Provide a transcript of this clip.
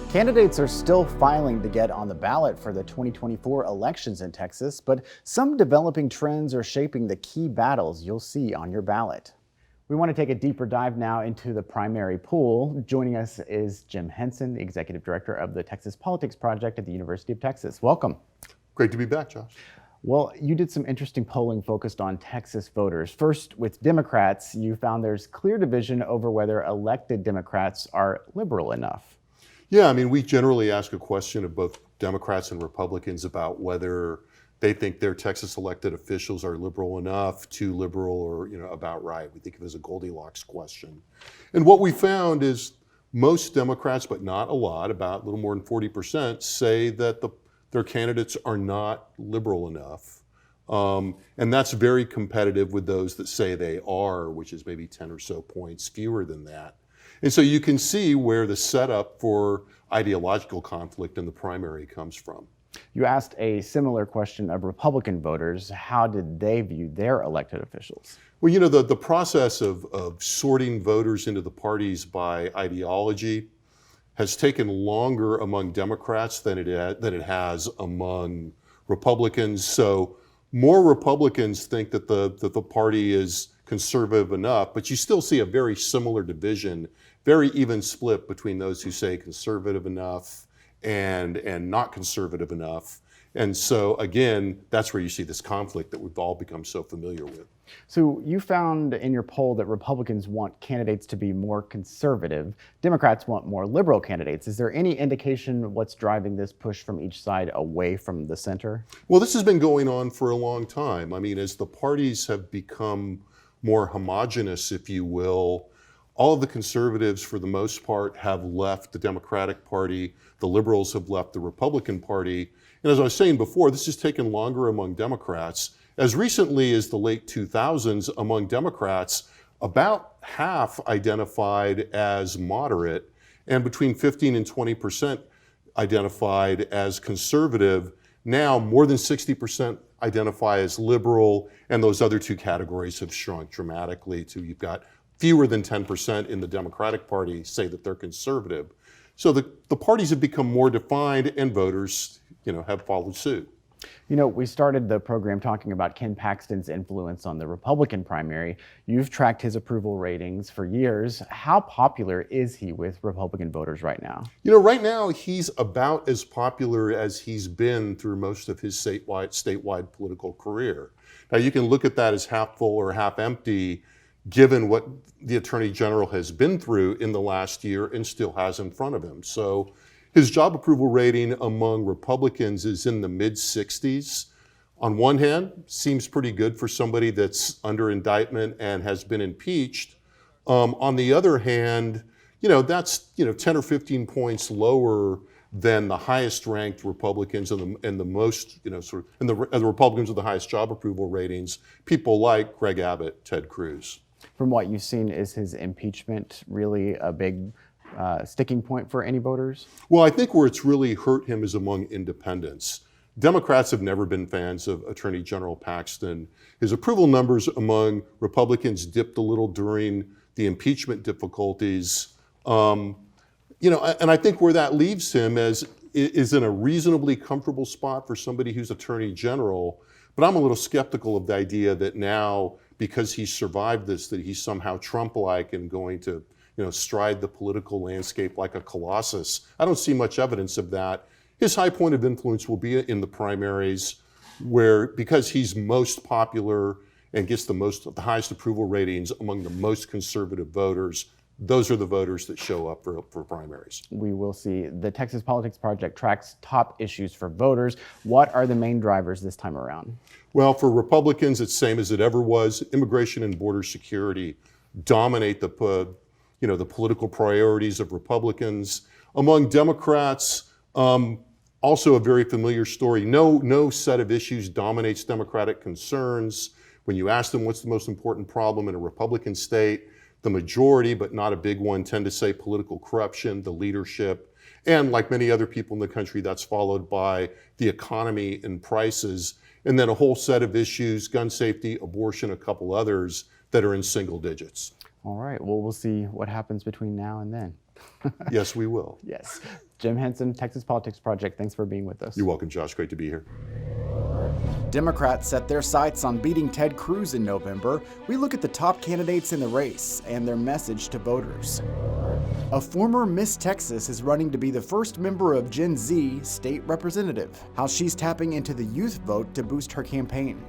Candidates are still filing to get on the ballot for the 2024 elections in Texas, but some developing trends are shaping the key battles you'll see on your ballot. We want to take a deeper dive now into the primary pool. Joining us is Jim Henson, the Executive Director of the Texas Politics Project at the University of Texas. Welcome. Great to be back, Josh. Well, you did some interesting polling focused on Texas voters. First, with Democrats, you found there's clear division over whether elected Democrats are liberal enough. Yeah, I mean, we generally ask a question of both Democrats and Republicans about whether they think their Texas elected officials are liberal enough, too liberal, or about right. We think of it as a Goldilocks question. And what we found is most Democrats, but not a lot, about a little more than 40%, say that their candidates are not liberal enough. And that's very competitive with those that say they are, which is maybe 10 or so points fewer than that. And so you can see where the setup for ideological conflict in the primary comes from. You asked a similar question of Republican voters. How did they view their elected officials? Well, the process of sorting voters into the parties by ideology has taken longer among Democrats than it has among Republicans. So more Republicans think that the party is conservative enough, but you still see a very similar division, very even split between those who say conservative enough and not conservative enough. And so again, that's where you see this conflict that we've all become so familiar with. So you found in your poll that Republicans want candidates to be more conservative. Democrats want more liberal candidates. Is there any indication what's driving this push from each side away from the center? Well, this has been going on for a long time. I mean, as the parties have become more homogenous, if you will, all of the conservatives, for the most part, have left the Democratic Party. The liberals have left the Republican Party. And as I was saying before, this has taken longer among Democrats. As recently as the late 2000s, among Democrats, about half identified as moderate, and between 15 and 20% identified as conservative. Now, more than 60% identify as liberal, and those other two categories have shrunk dramatically to you've got fewer than 10% in the Democratic Party say that they're conservative. So the parties have become more defined, and voters, have followed suit. We started the program talking about Ken Paxton's influence on the Republican primary. You've tracked his approval ratings for years. How popular is he with Republican voters right now? Right now he's about as popular as he's been through most of his statewide political career. Now you can look at that as half full or half empty, given what the Attorney General has been through in the last year and still has in front of him. So his job approval rating among Republicans is in the mid-60s. On one hand, seems pretty good for somebody that's under indictment and has been impeached. On the other hand, that's 10 or 15 points lower than the highest ranked Republicans and the most, and the Republicans with the highest job approval ratings, people like Greg Abbott, Ted Cruz. From what you've seen, is his impeachment really a big sticking point for any voters? Well, I think where it's really hurt him is among independents. Democrats have never been fans of Attorney General Paxton. His approval numbers among Republicans dipped a little during the impeachment difficulties. And I think where that leaves him is in a reasonably comfortable spot for somebody who's Attorney General. But I'm a little skeptical of the idea that now, because he's survived this, that he's somehow Trump-like and going to stride the political landscape like a colossus. I don't see much evidence of that. His high point of influence will be in the primaries, where because he's most popular and gets the highest approval ratings among the most conservative voters, those are the voters that show up for primaries. We will see. The Texas Politics Project tracks top issues for voters. What are the main drivers this time around? Well, for Republicans, it's same as it ever was. Immigration and border security dominate the political priorities of Republicans. Among Democrats, also a very familiar story. No set of issues dominates Democratic concerns. When you ask them what's the most important problem in a Republican state, the majority, but not a big one, tend to say political corruption, the leadership, and like many other people in the country, that's followed by the economy and prices, and then a whole set of issues, gun safety, abortion, a couple others that are in single digits. All right, well, we'll see what happens between now and then. Yes, we will. Yes. Jim Henson, Texas Politics Project, thanks for being with us. You're welcome, Josh. Great to be here. Democrats set their sights on beating Ted Cruz in November. We look at the top candidates in the race and their message to voters. A former Miss Texas is running to be the first member of Gen Z state representative. How she's tapping into the youth vote to boost her campaign.